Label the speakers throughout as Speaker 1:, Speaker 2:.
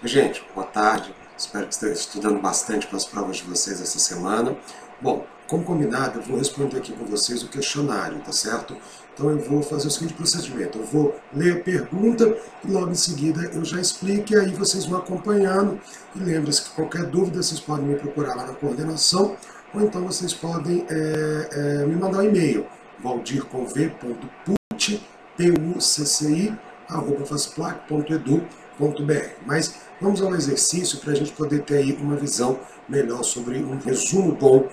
Speaker 1: Gente, boa tarde. Espero que estejam estudando bastante para as provas de vocês essa semana. Bom, como combinado, eu vou responder aqui com vocês o questionário, tá certo? Então eu vou fazer o seguinte procedimento. Eu vou ler a pergunta e logo em seguida eu já explico e aí vocês vão acompanhando. E lembre-se que qualquer dúvida vocês podem me procurar lá na coordenação ou então vocês podem me mandar um e-mail, valdir.pucci@fasplac.edu.br. Mas vamos ao exercício para a gente poder ter aí uma visão melhor sobre um resumo bom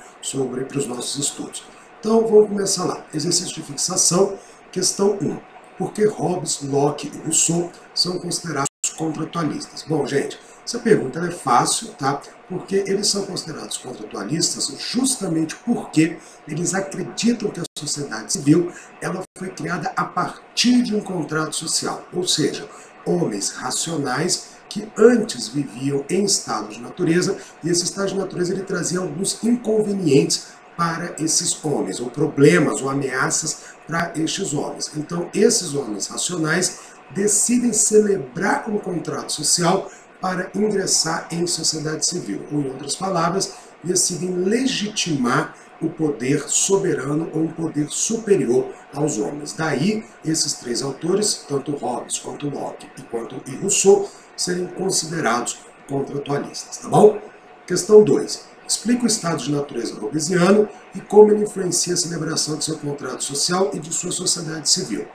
Speaker 1: para os nossos estudos. Então vamos começar lá. Exercício de fixação, questão 1. Por que Hobbes, Locke e Rousseau são considerados contratualistas? Bom, gente, essa pergunta é fácil, tá? Porque eles são considerados contratualistas justamente porque eles acreditam que a sociedade civil ela foi criada a partir de um contrato social, ou seja, homens racionais que antes viviam em estado de natureza, e esse estado de natureza ele trazia alguns inconvenientes para esses homens, ou problemas, ou ameaças para estes homens. Então, esses homens racionais decidem celebrar um contrato social para ingressar em sociedade civil, ou, em outras palavras, decidem legitimar o poder soberano ou um poder superior aos homens. Daí, esses três autores, tanto Hobbes, quanto Locke e Rousseau, serem considerados contratualistas, tá bom? Questão 2. Explica o estado de natureza hobbesiano e como ele influencia a celebração de seu contrato social e de sua sociedade civil.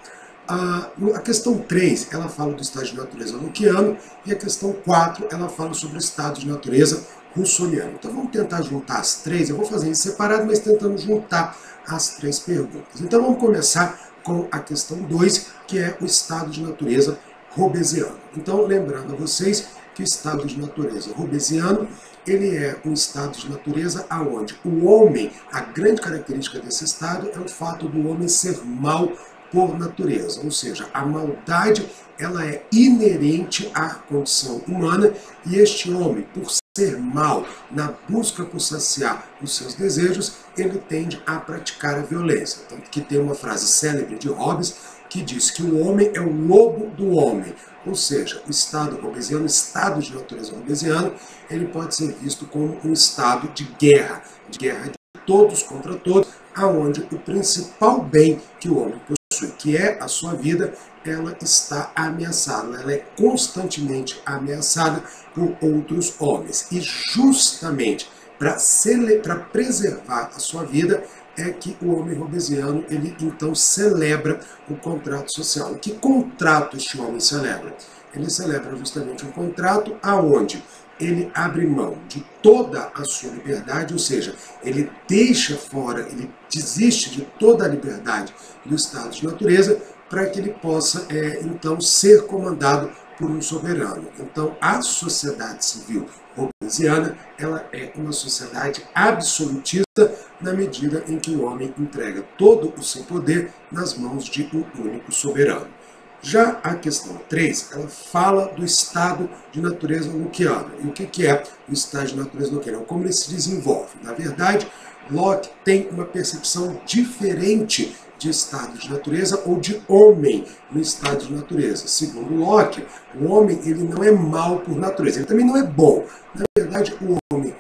Speaker 1: A questão 3, ela fala do estado de natureza lockeano, e a questão 4, ela fala sobre o estado de natureza rousseauiano. Então vamos tentar juntar as três, eu vou fazer isso separado, mas tentando juntar as três perguntas. Então vamos começar com a questão 2, que é o estado de natureza hobbesiano. Então lembrando a vocês que o estado de natureza hobbesiano, ele é um estado de natureza onde o homem, a grande característica desse estado é o fato do homem ser mau por natureza, ou seja, a maldade ela é inerente à condição humana e este homem, por ser mau na busca por saciar os seus desejos, ele tende a praticar a violência. Tanto que tem uma frase célebre de Hobbes que diz que o homem é o lobo do homem, ou seja, o estado hobbesiano, o estado de natureza hobbesiano, ele pode ser visto como um estado de guerra de todos contra todos, aonde o principal bem que o homem possui, que é a sua vida, ela está ameaçada, ela é constantemente ameaçada por outros homens. E justamente para preservar a sua vida é que o homem hobbesiano, ele então celebra o contrato social. Que contrato este homem celebra? Ele celebra justamente um contrato aonde ele abre mão de toda a sua liberdade, ou seja, ele deixa fora, ele desiste de toda a liberdade do estado de natureza para que ele possa, então, ser comandado por um soberano. Então, a sociedade civil hobbesiana, ela é uma sociedade absolutista na medida em que o homem entrega todo o seu poder nas mãos de um único soberano. Já a questão 3, ela fala do estado de natureza lockeano. E o que é o estado de natureza lockeano? Como ele se desenvolve. Na verdade, Locke tem uma percepção diferente de estado de natureza ou de homem no estado de natureza. Segundo Locke, o homem ele não é mau por natureza, ele também não é bom. Na verdade, o homem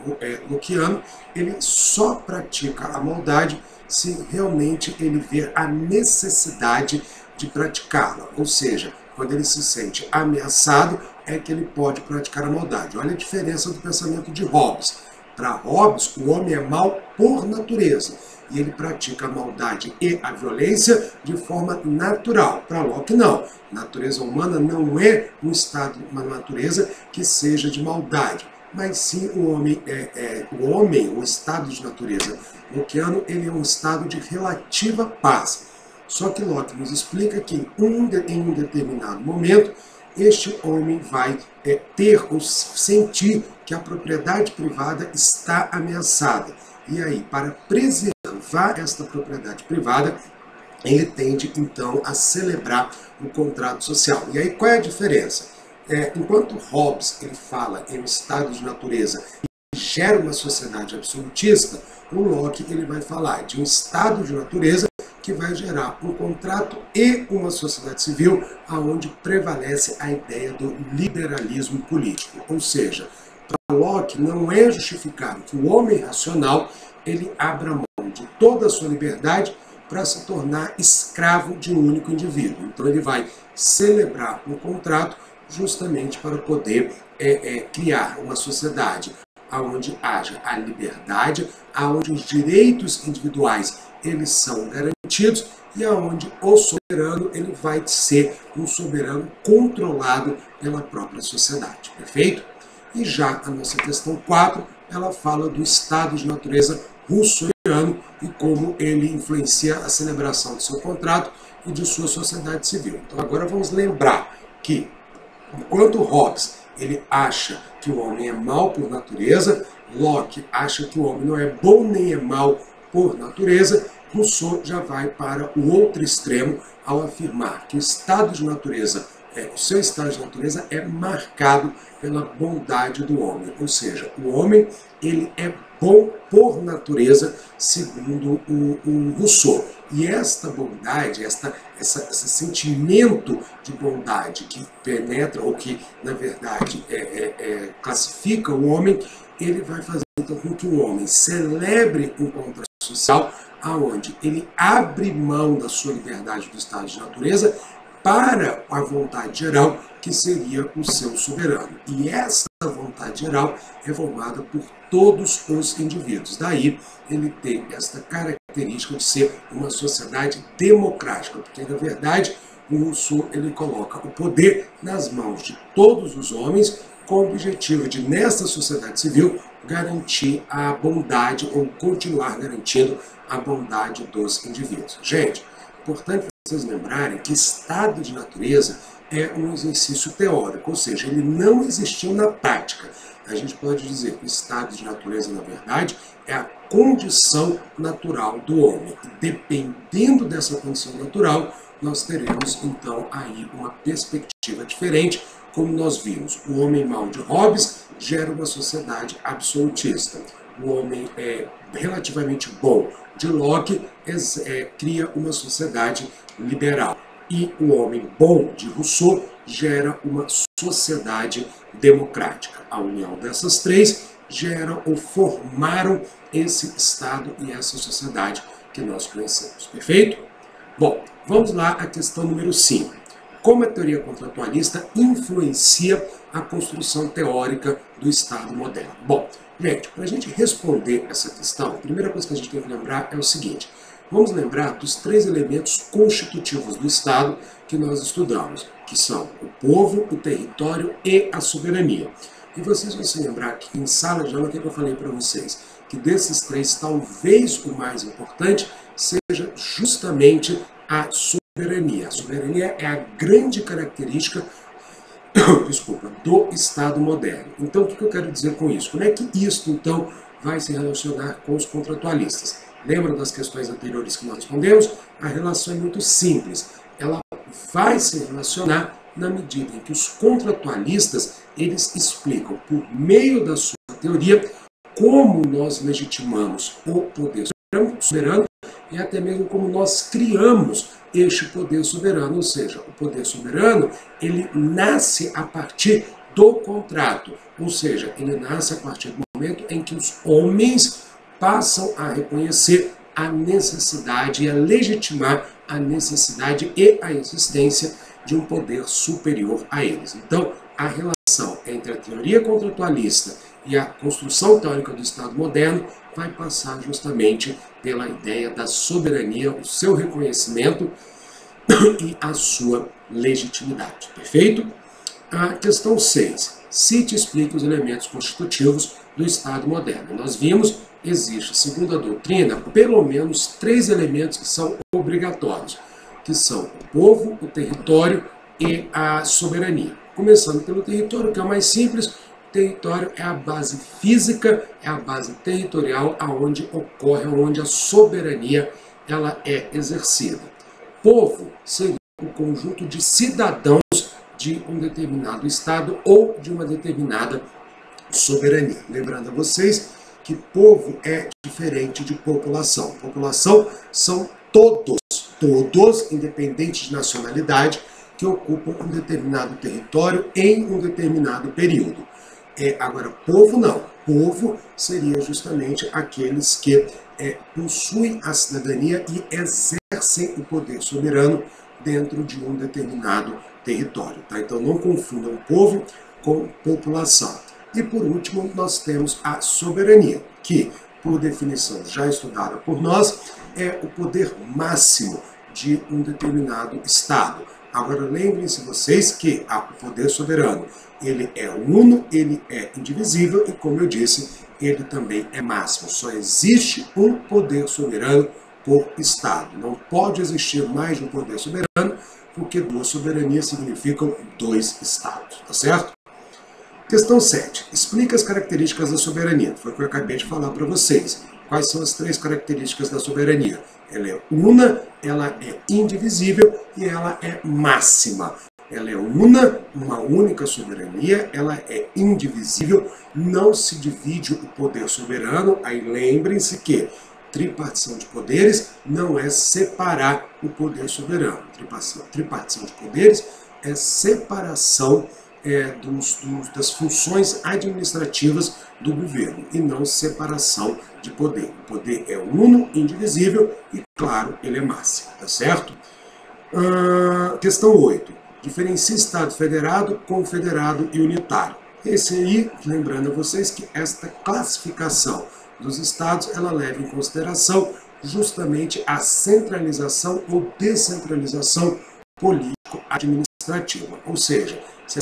Speaker 1: lockeano, ele só pratica a maldade se realmente ele ver a necessidade de praticá-la, ou seja, quando ele se sente ameaçado, é que ele pode praticar a maldade. Olha a diferença do pensamento de Hobbes. Para Hobbes, o homem é mau por natureza, e ele pratica a maldade e a violência de forma natural. Para Locke, não. A natureza humana não é um estado, uma natureza que seja de maldade, mas sim o homem, o estado de natureza lockeano, ele é um estado de relativa paz. Só que Locke nos explica que em um determinado momento, este homem vai ter ou sentir que a propriedade privada está ameaçada. E aí, para preservar esta propriedade privada, ele tende então a celebrar o contrato social. E aí, qual é a diferença? Enquanto Hobbes ele fala em um estado de natureza que gera uma sociedade absolutista, o Locke ele vai falar de um estado de natureza que vai gerar um contrato e uma sociedade civil onde prevalece a ideia do liberalismo político. Ou seja, para Locke não é justificável que o homem racional ele abra mão de toda a sua liberdade para se tornar escravo de um único indivíduo. Então ele vai celebrar um contrato justamente para poder criar uma sociedade onde haja a liberdade, onde os direitos individuais eles são garantidos e onde o soberano ele vai ser um soberano controlado pela própria sociedade. Perfeito? E já a nossa questão 4, ela fala do estado de natureza russoniano e como ele influencia a celebração do seu contrato e de sua sociedade civil. Então agora vamos lembrar que, enquanto Hobbes ele acha que o homem é mau por natureza, Locke acha que o homem não é bom nem é mau por natureza, Rousseau já vai para o outro extremo ao afirmar que o estado de natureza, o seu estado de natureza é marcado pela bondade do homem, ou seja, o homem ele é bom por natureza, segundo o Rousseau. E esta bondade, esse sentimento de bondade que penetra, ou que, na verdade, classifica o homem, ele vai fazer então, com que o homem celebre um contrato social, aonde ele abre mão da sua liberdade do estado de natureza para a vontade geral, que seria o seu soberano. E essa vontade geral é formada por todos os indivíduos. Daí ele tem esta característica de ser uma sociedade democrática, porque na verdade o Rousseau ele coloca o poder nas mãos de todos os homens com o objetivo de, nesta sociedade civil, garantir a bondade ou continuar garantindo a bondade dos indivíduos. Gente, importante vocês lembrarem que estado de natureza é um exercício teórico, ou seja, ele não existiu na prática. A gente pode dizer que o estado de natureza, na verdade, é a condição natural do homem. E dependendo dessa condição natural, nós teremos, então, aí uma perspectiva diferente, como nós vimos. O homem mau de Hobbes gera uma sociedade absolutista. O homem relativamente bom de Locke cria uma sociedade liberal. E o homem bom de Rousseau gera uma sociedade democrática. A união dessas três gera ou formaram esse Estado e essa sociedade que nós conhecemos. Perfeito? Bom, vamos lá à questão número 5. Como a teoria contratualista influencia a construção teórica do Estado moderno? Bom, gente, para a gente responder essa questão, a primeira coisa que a gente tem que lembrar é o seguinte. Vamos lembrar dos 3 elementos constitutivos do Estado que nós estudamos, que são o povo, o território e a soberania. E vocês vão se lembrar que em sala de aula, o que eu falei para vocês? Que desses 3, talvez o mais importante seja justamente a soberania. A soberania é a grande característica do Estado moderno. Então, o que eu quero dizer com isso? Como é que isso, então, vai se relacionar com os contratualistas? Lembra das questões anteriores que nós respondemos? A relação é muito simples. Ela vai se relacionar na medida em que os contratualistas eles explicam, por meio da sua teoria, como nós legitimamos o poder soberano e até mesmo como nós criamos este poder soberano. Ou seja, o poder soberano ele nasce a partir do contrato. Ou seja, ele nasce a partir do momento em que os homens passam a reconhecer a necessidade e a legitimar a necessidade e a existência de um poder superior a eles. Então, a relação entre a teoria contratualista e a construção teórica do Estado moderno vai passar justamente pela ideia da soberania, o seu reconhecimento e a sua legitimidade. Perfeito? A questão 6. Cite e explique os elementos constitutivos do Estado moderno. Nós vimos existe, segundo a doutrina, pelo menos 3 elementos que são obrigatórios, que são o povo, o território e a soberania. Começando pelo território, que é o mais simples. O território é a base física, é a base territorial aonde ocorre, onde a soberania ela é exercida. Povo seria o conjunto de cidadãos de um determinado estado ou de uma determinada soberania. Lembrando a vocês que povo é diferente de população. População são todos todos, independente de nacionalidade, que ocupam um determinado território em um determinado período. Agora, povo não. Povo seria justamente aqueles que possuem a cidadania e exercem o poder soberano dentro de um determinado território. Tá? Então não confundam povo com população. E por último, nós temos a soberania, que, por definição já estudada por nós, é o poder máximo de um determinado Estado. Agora lembrem-se vocês que o poder soberano, ele é uno, ele é indivisível e, como eu disse, ele também é máximo. Só existe um poder soberano por Estado. Não pode existir mais de um poder soberano, porque duas soberanias significam dois Estados, tá certo? Questão 7. Explica as características da soberania. Foi o que eu acabei de falar para vocês. Quais são as 3 características da soberania? Ela é una, ela é indivisível e ela é máxima. Ela é una, uma única soberania, ela é indivisível, não se divide o poder soberano. Aí lembrem-se que tripartição de poderes não é separar o poder soberano. Tripartição de poderes é separação das funções administrativas do governo e não separação de poder. O poder é uno, indivisível e, claro, ele é máximo, tá certo? Questão 8. Diferencia Estado federado, confederado e unitário. Esse aí, lembrando a vocês que esta classificação dos estados, ela leva em consideração justamente a centralização ou descentralização político-administrativa. Ou seja, se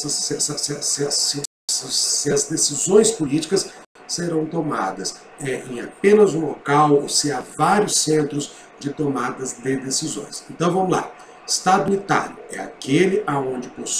Speaker 1: as decisões políticas serão tomadas em apenas um local ou se há vários centros de tomadas de decisões. Então vamos lá. Estado unitário é aquele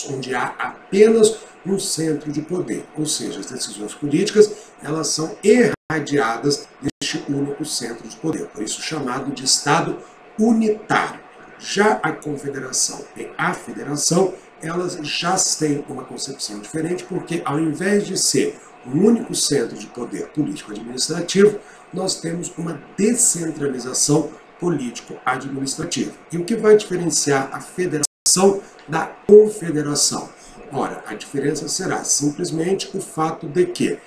Speaker 1: onde há apenas um centro de poder, ou seja, as decisões políticas elas são irradiadas deste único centro de poder, por isso chamado de Estado unitário. Já a confederação e a federação, elas já têm uma concepção diferente, porque ao invés de ser um único centro de poder político-administrativo, nós temos uma descentralização político-administrativa. E o que vai diferenciar a federação da confederação? Ora, a diferença será simplesmente o fato de que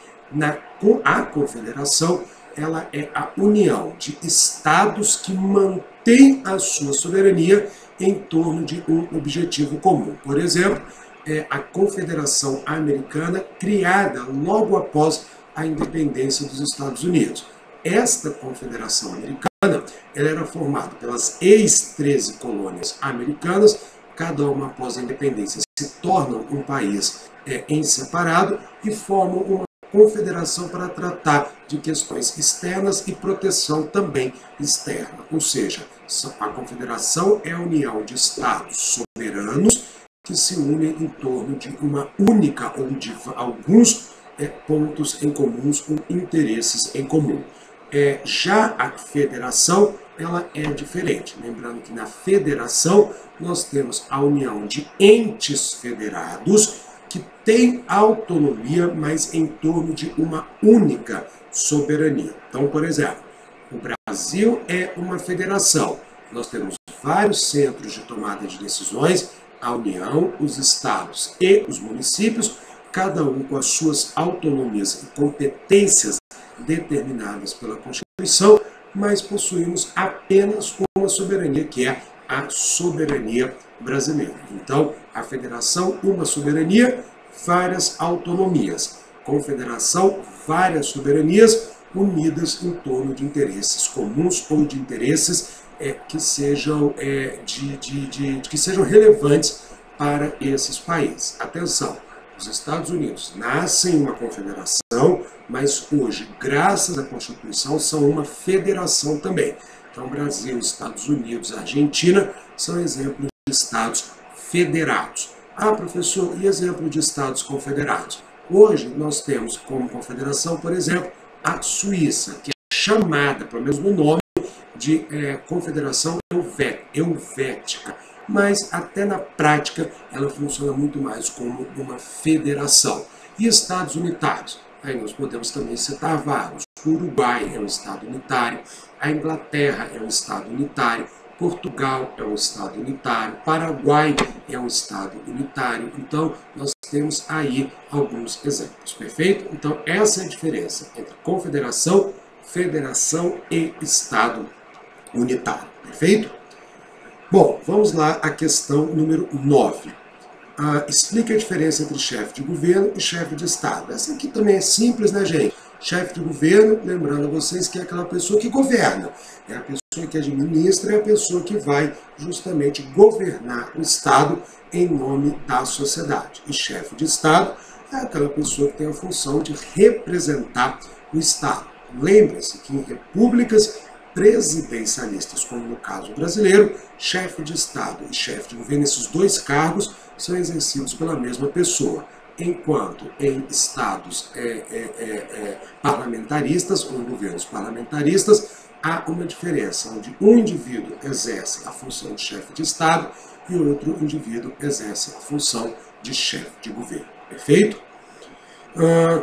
Speaker 1: a confederação ela é a união de estados que mantêm a sua soberania em torno de um objetivo comum. Por exemplo, a Confederação Americana, criada logo após a independência dos Estados Unidos. Esta Confederação Americana ela era formada pelas ex-13 colônias americanas, cada uma após a independência se tornam um país em separado e formam uma confederação para tratar de questões externas e proteção também externa. Ou seja, a confederação é a união de estados soberanos que se unem em torno de uma única ou de alguns pontos em comuns com interesses em comum. Já a federação ela é diferente. Lembrando que na federação nós temos a união de entes federados que têm autonomia, mas em torno de uma única soberania. Então, por exemplo, o Brasil é uma federação. Nós temos vários centros de tomada de decisões, a União, os estados e os municípios, cada um com as suas autonomias e competências determinadas pela Constituição, mas possuímos apenas uma soberania, que é a soberania brasileira. Então, a federação, uma soberania, várias autonomias. Confederação, várias soberanias unidas em torno de interesses comuns ou de interesses que sejam relevantes para esses países. Atenção, os Estados Unidos nascem uma confederação, mas hoje, graças à Constituição, são uma federação também. Então, Brasil, Estados Unidos, Argentina são exemplos de estados federados. Ah, professor, e exemplo de estados confederados? Hoje nós temos como confederação, por exemplo, a Suíça, que é chamada, pelo menos no nome, de Confederação Helvética. Mas até na prática ela funciona muito mais como uma federação. E estados unitários? Aí nós podemos também citar vários. O Uruguai é um estado unitário, a Inglaterra é um estado unitário, Portugal é um Estado unitário, Paraguai é um Estado unitário. Então, nós temos aí alguns exemplos, perfeito? Então, essa é a diferença entre confederação, federação e Estado unitário, perfeito? Bom, vamos lá à questão número 9. Explique a diferença entre chefe de governo e chefe de Estado. Essa aqui também é simples, né, gente? Chefe de governo, lembrando a vocês que é aquela pessoa que governa, é a pessoa que administra, é a pessoa que vai justamente governar o Estado em nome da sociedade. E chefe de Estado é aquela pessoa que tem a função de representar o Estado. Lembre-se que em repúblicas presidencialistas, como no caso brasileiro, chefe de Estado e chefe de governo, esses dois cargos são exercidos pela mesma pessoa. Enquanto em estados parlamentaristas ou em governos parlamentaristas, há uma diferença, onde um indivíduo exerce a função de chefe de Estado e outro indivíduo exerce a função de chefe de governo. Perfeito?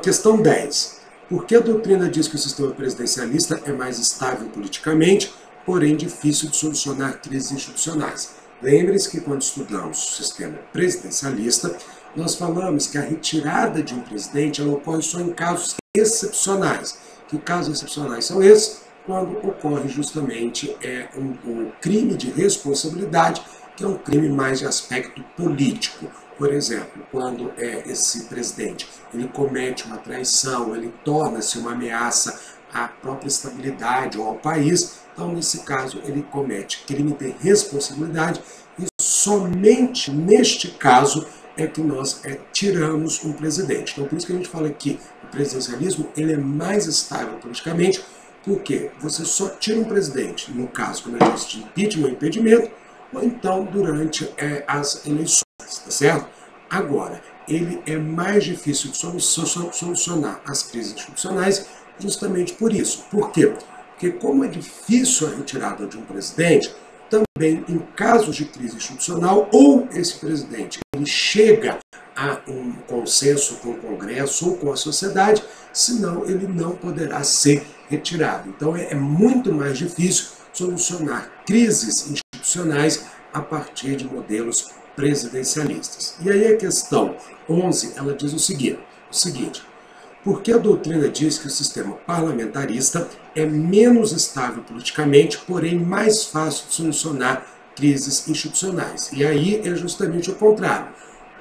Speaker 1: Questão 10. Por que a doutrina diz que o sistema presidencialista é mais estável politicamente, porém difícil de solucionar crises institucionais? Lembre-se que quando estudamos o sistema presidencialista, nós falamos que a retirada de um presidente ela ocorre só em casos excepcionais. Que casos excepcionais são esses? Quando ocorre justamente um crime de responsabilidade, que é um crime mais de aspecto político. Por exemplo, quando esse presidente ele comete uma traição, ele torna-se uma ameaça à própria estabilidade ou ao país, então nesse caso ele comete crime de responsabilidade e somente neste caso é que nós tiramos um presidente. Então por isso que a gente fala que o presidencialismo ele é mais estável politicamente, porque você só tira um presidente, no caso, como eu disse, de impeachment ou impedimento, ou então durante as eleições, tá certo? Agora, ele é mais difícil de solucionar as crises institucionais justamente por isso. Por quê? Porque como é difícil a retirada de um presidente, também em casos de crise institucional, ou esse presidente ele chega a um consenso com o Congresso ou com a sociedade, senão ele não poderá ser retirado. Então é muito mais difícil solucionar crises institucionais a partir de modelos presidencialistas. E aí a questão 11, ela diz o seguinte: por que a doutrina diz que o sistema parlamentarista é menos estável politicamente, porém mais fácil de solucionar crises institucionais? E aí é justamente o contrário.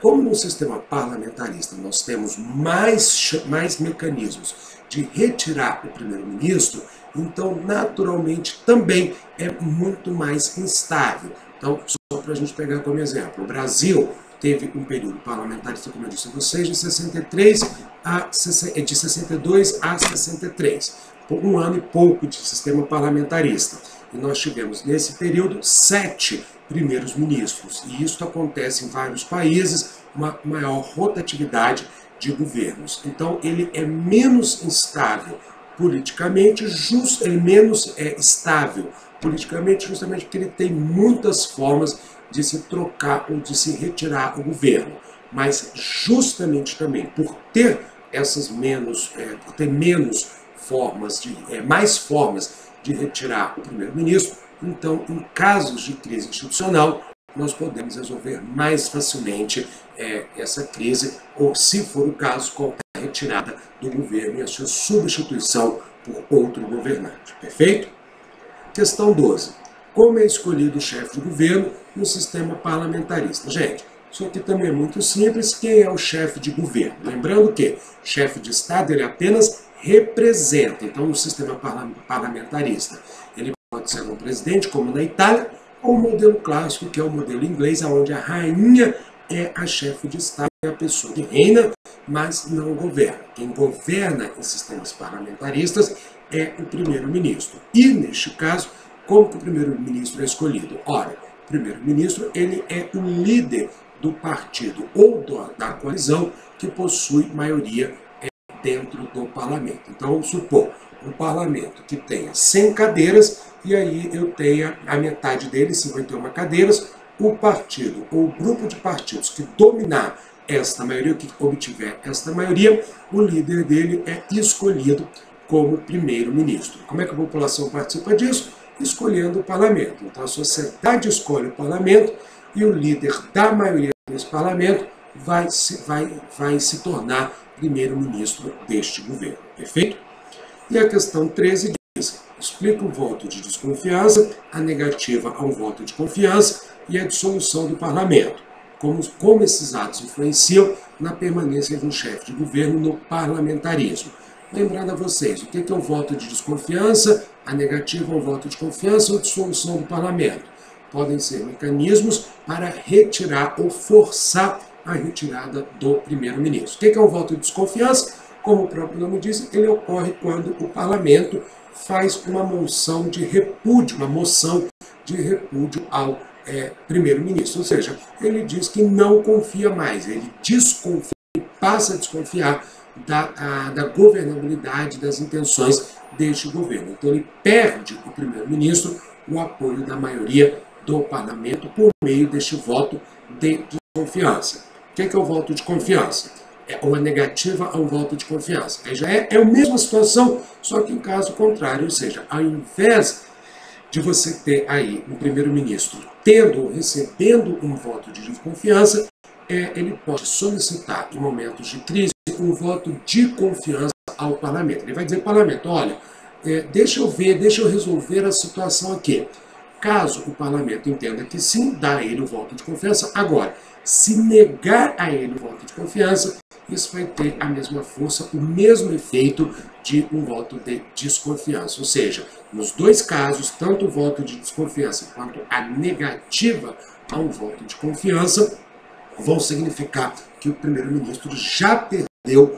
Speaker 1: Como no sistema parlamentarista nós temos mais mecanismos de retirar o primeiro-ministro, então naturalmente também é muito mais instável. Então, só para a gente pegar como exemplo, o Brasil teve um período parlamentarista, como eu disse a vocês, de 62 a 63, por um ano e pouco de sistema parlamentarista. E nós tivemos nesse período 7 primeiros ministros, e isso acontece em vários países, uma maior rotatividade de governos. Então ele é menos instável politicamente, menos estável politicamente, justamente porque ele tem muitas formas de se trocar ou de se retirar o governo. Mas justamente também por ter mais formas de retirar o primeiro-ministro, então em casos de crise institucional, nós podemos resolver mais facilmente essa crise, ou se for o caso, com a retirada do governo e a sua substituição por outro governante. Perfeito? Questão 12. Como é escolhido o chefe de governo no sistema parlamentarista? Gente, isso aqui também é muito simples. Quem é o chefe de governo? Lembrando que chefe de Estado ele apenas representa. Então, no sistema parlamentarista, ele pode ser um presidente, como na Itália, ou o modelo clássico, que é o modelo inglês, onde a rainha é a chefe de Estado, é a pessoa que reina, mas não governa. Quem governa em sistemas parlamentaristas é o primeiro-ministro. E, neste caso, como que o primeiro-ministro é escolhido? Ora, o primeiro-ministro ele é o líder do partido ou da coalizão que possui maioria dentro do parlamento. Então, vamos supor um parlamento que tenha 100 cadeiras e aí eu tenha a metade deles, 51 cadeiras, o partido ou o grupo de partidos que dominar esta maioria, que obtiver esta maioria, o líder dele é escolhido como primeiro-ministro. Como é que a população participa disso? escolhendo o parlamento. Então a sociedade escolhe o parlamento e o líder da maioria desse parlamento vai se tornar primeiro-ministro deste governo. Perfeito? E a questão 13 diz: explica o voto de desconfiança, a negativa a um voto de confiança e a dissolução do parlamento. Como esses atos influenciam na permanência de um chefe de governo no parlamentarismo. Lembrando a vocês, o que é o voto de desconfiança, a negativa ao voto de confiança ou dissolução do parlamento? Podem ser mecanismos para retirar ou forçar a retirada do primeiro-ministro. O que é um voto de desconfiança? Como o próprio nome diz, ele ocorre quando o parlamento faz uma moção de repúdio, ao primeiro-ministro. Ou seja, ele diz que não confia mais, ele desconfia, passa a desconfiar da governabilidade, das intenções deste governo. Então ele perde o primeiro-ministro o apoio da maioria do parlamento por meio deste voto de desconfiança. O que é o voto de confiança? É uma negativa ao voto de confiança. Aí já é a mesma situação, só que em caso contrário, ou seja, ao invés de você ter aí um primeiro-ministro tendo ou recebendo um voto de desconfiança, ele pode solicitar em momentos de crise um voto de confiança ao parlamento. Ele vai dizer ao parlamento: olha, deixa eu resolver a situação aqui. Caso o parlamento entenda que sim, dá a ele o voto de confiança. Agora, se negar a ele o voto de confiança, isso vai ter a mesma força, o mesmo efeito de um voto de desconfiança. Ou seja, nos dois casos, tanto o voto de desconfiança quanto a negativa a um voto de confiança vão significar que o primeiro-ministro já perdeu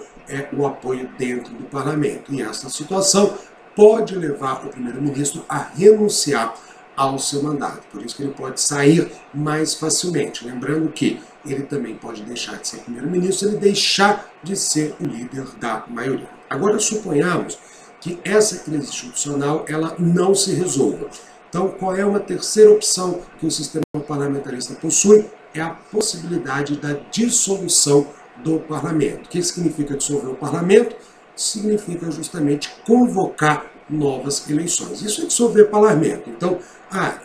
Speaker 1: o apoio dentro do parlamento. E essa situação pode levar o primeiro-ministro a renunciar ao seu mandato. Por isso que ele pode sair mais facilmente. Lembrando que ele também pode deixar de ser primeiro-ministro se ele deixar de ser o líder da maioria. Agora, suponhamos que essa crise institucional ela não se resolva. Então, qual é uma terceira opção que o sistema parlamentarista possui? É a possibilidade da dissolução do parlamento. O que significa dissolver o parlamento? Significa justamente convocar novas eleições. Isso é dissolver parlamento. Então,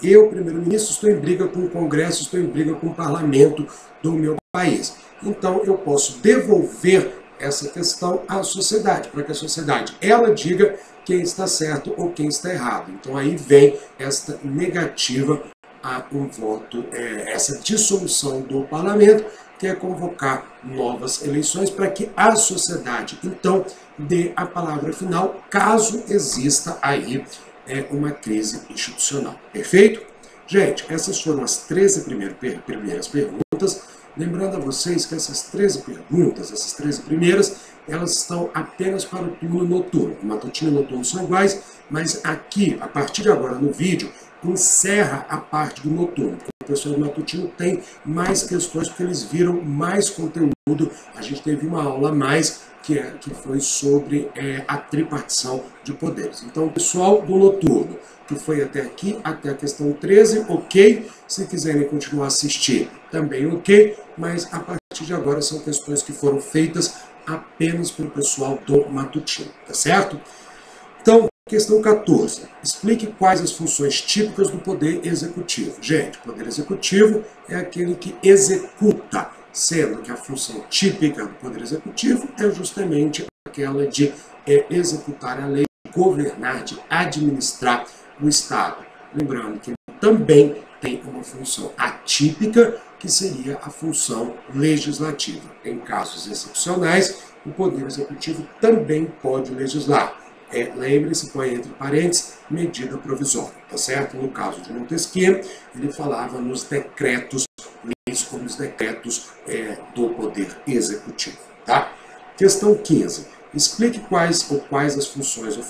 Speaker 1: eu, primeiro-ministro, estou em briga com o Congresso, estou em briga com o parlamento do meu país. Então, eu posso devolver essa questão à sociedade, para que a sociedade ela diga quem está certo ou quem está errado. Então, aí vem esta negativa a um voto, essa dissolução do parlamento, que é convocar novas eleições para que a sociedade, então, dê a palavra final, caso exista aí uma crise institucional. Perfeito? Gente, essas foram as 13 primeiras perguntas. Lembrando a vocês que essas 13 perguntas, essas 13 primeiras, elas estão apenas para o turno noturno. O matutino e o noturno são iguais, mas aqui, a partir de agora no vídeo, encerra a parte do noturno. O pessoal do matutino tem mais questões, porque eles viram mais conteúdo. A gente teve uma aula a mais, que foi sobre a tripartição de poderes. Então, o pessoal do noturno, que foi até aqui, até a questão 13, ok. Se quiserem continuar a assistir, também ok. Mas, a partir de agora, são questões que foram feitas apenas pelo pessoal do matutino, tá certo? Então, questão 14. Explique quais as funções típicas do poder executivo. Gente, o poder executivo é aquele que executa, sendo que a função típica do poder executivo é justamente aquela de executar a lei, de governar, de administrar o Estado. Lembrando que ele também tem uma função atípica, que seria a função legislativa. Em casos excepcionais, o poder executivo também pode legislar. Lembre-se, põe entre parênteses, medida provisória, tá certo? No caso de Montesquieu, ele falava nos decretos, leis como os decretos do poder executivo, tá? Questão 15. Explique quais as funções ou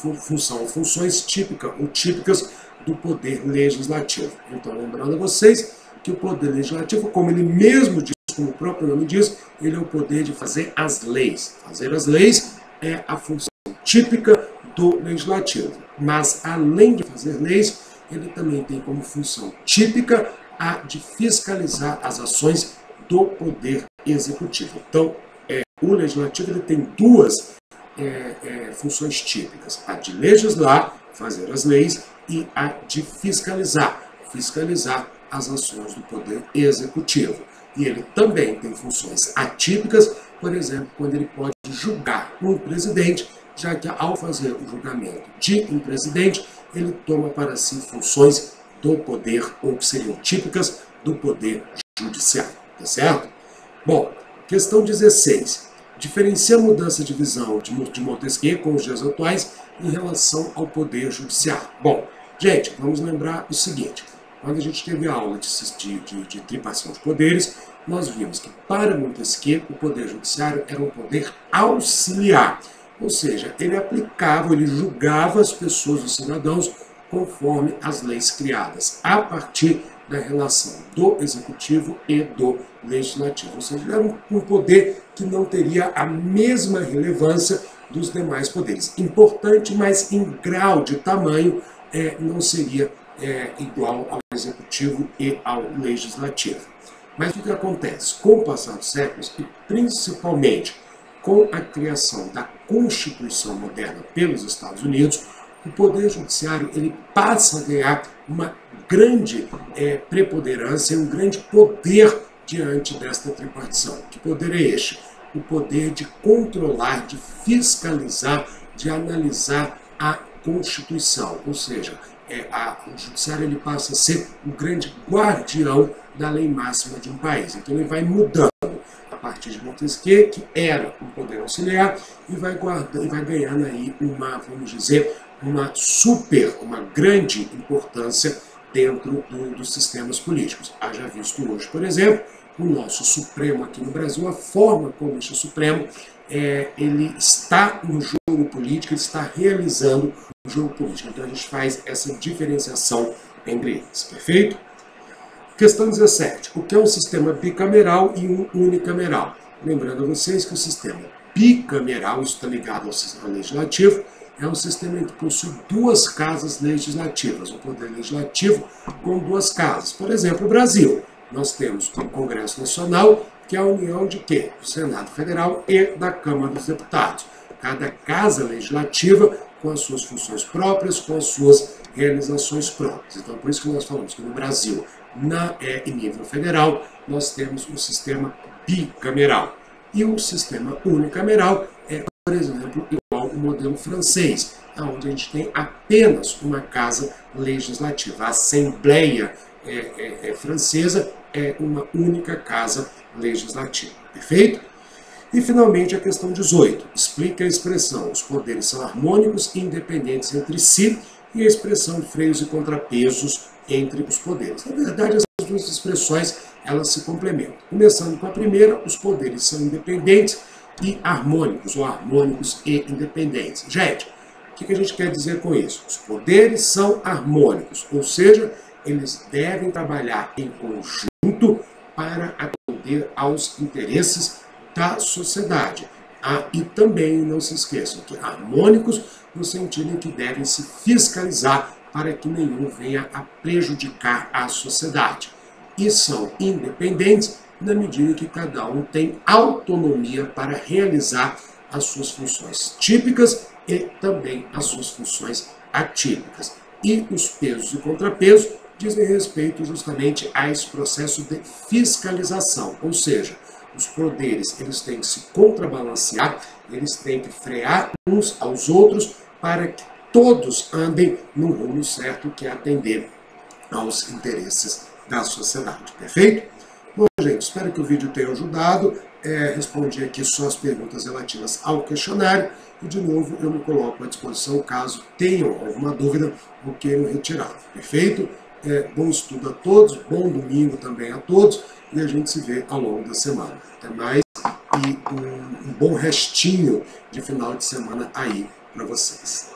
Speaker 1: funções típicas ou típicas do poder legislativo. Então, lembrando a vocês que o poder legislativo, como ele mesmo diz, como o próprio nome diz, ele é o poder de fazer as leis. Fazer as leis é a função típica do legislativo. Mas, além de fazer leis, ele também tem como função típica a de fiscalizar as ações do poder executivo. Então, o legislativo ele tem duas funções típicas. A de legislar, fazer as leis, e a de fiscalizar as ações do Poder Executivo. E ele também tem funções atípicas, por exemplo, quando ele pode julgar um presidente, já que ao fazer o julgamento de um presidente, ele toma para si funções do poder, ou que seriam típicas do Poder Judiciário, tá certo? Bom, questão 16. Diferencia a mudança de visão de Montesquieu com os dias atuais em relação ao Poder Judiciário. Bom, gente, vamos lembrar o seguinte. Quando a gente teve a aula de tripartição de poderes, nós vimos que para Montesquieu o Poder Judiciário era um poder auxiliar. Ou seja, ele aplicava, ele julgava as pessoas, os cidadãos, conforme as leis criadas, a partir da relação do Executivo e do Legislativo. Ou seja, era um poder que não teria a mesma relevância dos demais poderes. Importante, mas em grau de tamanho não seria igual ao Executivo e ao Legislativo. Mas o que acontece? Com o passar dos séculos, e principalmente com a criação da Constituição moderna pelos Estados Unidos, o Poder Judiciário ele passa a ganhar uma grande preponderância, um grande poder diante desta tripartição. Que poder é este? O poder de controlar, de fiscalizar, de analisar a Constituição. Ou seja, o Judiciário ele passa a ser o grande guardião da lei máxima de um país. Então ele vai mudando a partir de Montesquieu, que era um poder auxiliar, e vai ganhando aí vamos dizer, uma grande importância dentro dos sistemas políticos. Haja visto hoje, por exemplo, o nosso Supremo aqui no Brasil, a forma como este Supremo ele está no jogo político, ele está realizando o jogo político. Então a gente faz essa diferenciação entre eles, perfeito? Questão 17. O que é um sistema bicameral e um unicameral? Lembrando a vocês que o sistema bicameral, isso está ligado ao sistema legislativo, é um sistema que possui duas casas legislativas, o Poder Legislativo com duas casas. Por exemplo, o Brasil. Nós temos o Congresso Nacional, que é a união de quê? Do Senado Federal e da Câmara dos Deputados. Cada casa legislativa com as suas funções próprias, com as suas realizações próprias. Então, por isso que nós falamos que no Brasil, em nível federal, nós temos um sistema bicameral. E o sistema unicameral é, por exemplo, igual ao modelo francês, onde a gente tem apenas uma casa legislativa. A Assembleia francesa é uma única casa legislativa. Perfeito? E, finalmente, a questão 18. Explica a expressão. Os poderes são harmônicos e independentes entre si, e a expressão de freios e contrapesos entre os poderes. Na verdade, essas duas expressões elas se complementam. Começando com a primeira, os poderes são independentes e harmônicos, ou harmônicos e independentes. Gente, o que a gente quer dizer com isso? Os poderes são harmônicos, ou seja, eles devem trabalhar em conjunto para atender aos interesses da sociedade. E também não se esqueçam que harmônicos no sentido em que devem se fiscalizar para que nenhum venha a prejudicar a sociedade. E são independentes na medida que cada um tem autonomia para realizar as suas funções típicas e também as suas funções atípicas. E os pesos e contrapesos dizem respeito justamente a esse processo de fiscalização, ou seja, os poderes eles têm que se contrabalancear, eles têm que frear uns aos outros para que todos andem no rumo certo, que é atender aos interesses da sociedade. Perfeito? Bom, gente, espero que o vídeo tenha ajudado. Respondi aqui só as perguntas relativas ao questionário e, de novo, eu me coloco à disposição caso tenham alguma dúvida ou queiram retirá-la. Perfeito? Bom estudo a todos, bom domingo também a todos e a gente se vê ao longo da semana. Até mais e um bom restinho de final de semana aí para vocês.